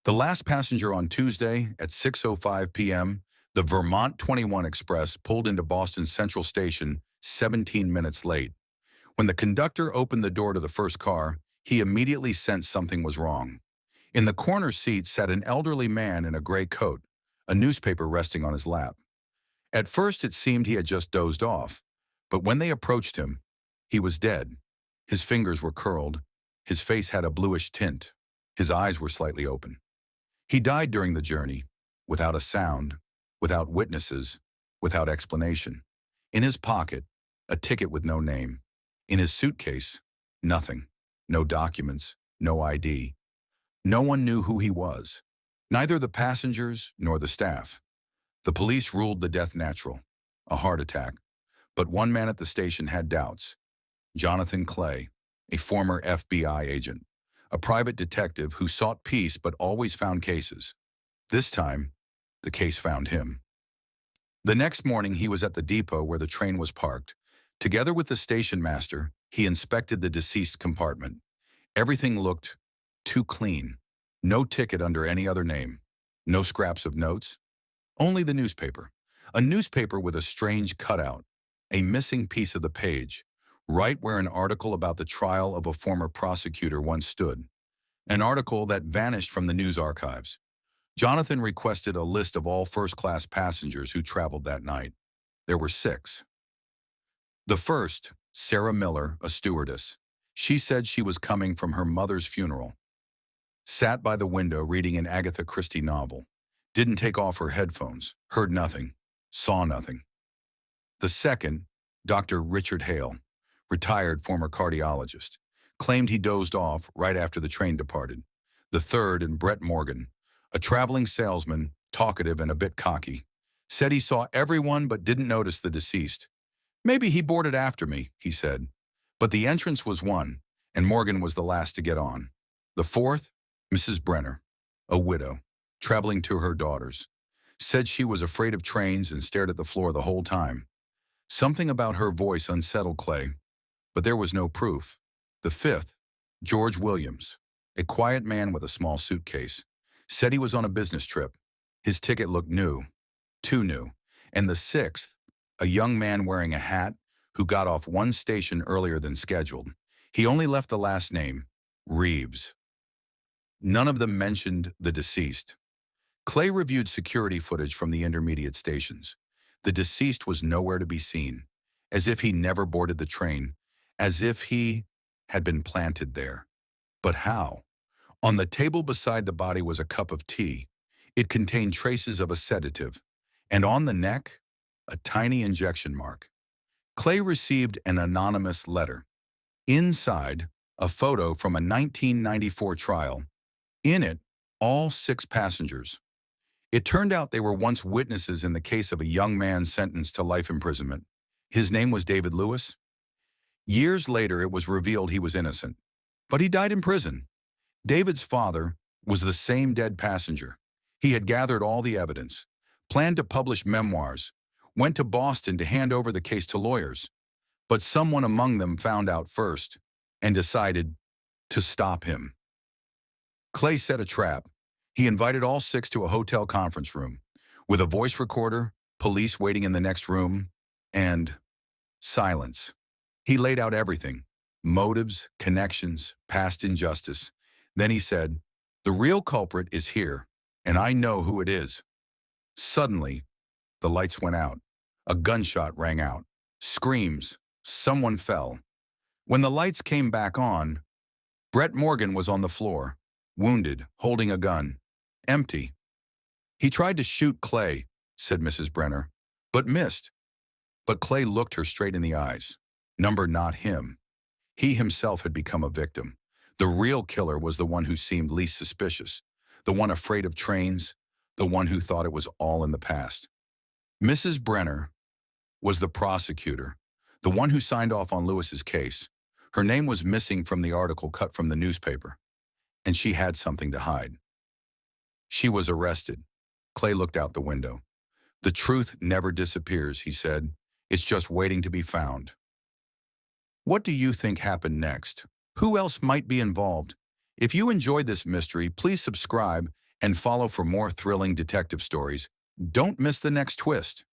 The last passenger on Tuesday at 6:05 p.m., the Vermont 21 Express pulled into Boston Central Station 17 minutes late. When the conductor opened the door to the first car, he immediately sensed something was wrong. In the corner seat sat an elderly man in a gray coat, a newspaper resting on his lap. At first it seemed he had just dozed off, but when they approached him, he was dead. His fingers were curled, his face had a bluish tint, his eyes were slightly open. He died during the journey, without a sound, without witnesses, without explanation. In his pocket, a ticket with no name. In his suitcase, nothing. No documents, no ID. No one knew who he was, neither the passengers nor the staff. The police ruled the death natural, a heart attack. But one man at the station had doubts. Jonathan Clay, a former FBI agent, a private detective who sought peace but always found cases. This time, the case found him. The next morning, he was at the depot where the train was parked. Together with the station master, he inspected the deceased compartment. Everything looked too clean. No ticket under any other name. No scraps of notes. Only the newspaper. A newspaper with a strange cutout. A missing piece of the page, right where an article about the trial of a former prosecutor once stood. An article that vanished from the news archives. Jonathan requested a list of all first-class passengers who traveled that night. There were 6. The first, Sarah Miller, a stewardess. She said she was coming from her mother's funeral. Sat by the window reading an Agatha Christie novel. Didn't take off her headphones. Heard nothing. Saw nothing. The second, Dr. Richard Hale, retired former cardiologist, claimed he dozed off right after the train departed. The third, and Brett Morgan, a traveling salesman, talkative and a bit cocky, said he saw everyone but didn't notice the deceased. Maybe he boarded after me, he said. But the entrance was one, and Morgan was the last to get on. The fourth, Mrs. Brenner, a widow, traveling to her daughters, said she was afraid of trains and stared at the floor the whole time. Something about her voice unsettled Clay, but there was no proof. The fifth, George Williams, a quiet man with a small suitcase, said he was on a business trip. His ticket looked new, too new. And the sixth, a young man wearing a hat who got off one station earlier than scheduled. He only left the last name, Reeves. None of them mentioned the deceased. Clay reviewed security footage from the intermediate stations. The deceased was nowhere to be seen, as if he never boarded the train, as if he had been planted there. But how? On the table beside the body was a cup of tea. It contained traces of a sedative, and on the neck, a tiny injection mark. Clay received an anonymous letter. Inside, a photo from a 1994 trial. In it, all 6 passengers. It turned out they were once witnesses in the case of a young man sentenced to life imprisonment. His name was David Lewis. Years later, it was revealed he was innocent, but he died in prison. David's father was the same dead passenger. He had gathered all the evidence, planned to publish memoirs, went to Boston to hand over the case to lawyers, but someone among them found out first and decided to stop him. Clay set a trap. He invited all 6 to a hotel conference room, with a voice recorder, police waiting in the next room, and silence. He laid out everything: motives, connections, past injustice. Then he said, "The real culprit is here, and I know who it is." Suddenly, the lights went out. A gunshot rang out. Screams. Someone fell. When the lights came back on, Brett Morgan was on the floor, wounded, holding a gun. Empty. "He tried to shoot Clay," said Mrs. Brenner, "but missed." But Clay looked her straight in the eyes. Number not him. He himself had become a victim. The real killer was the one who seemed least suspicious, the one afraid of trains, the one who thought it was all in the past. Mrs. Brenner was the prosecutor, the one who signed off on Lewis's case. Her name was missing from the article cut from the newspaper, and she had something to hide. She was arrested. Clay looked out the window. "The truth never disappears," he said. "It's just waiting to be found." What do you think happened next? Who else might be involved? If you enjoyed this mystery, please subscribe and follow for more thrilling detective stories. Don't miss the next twist.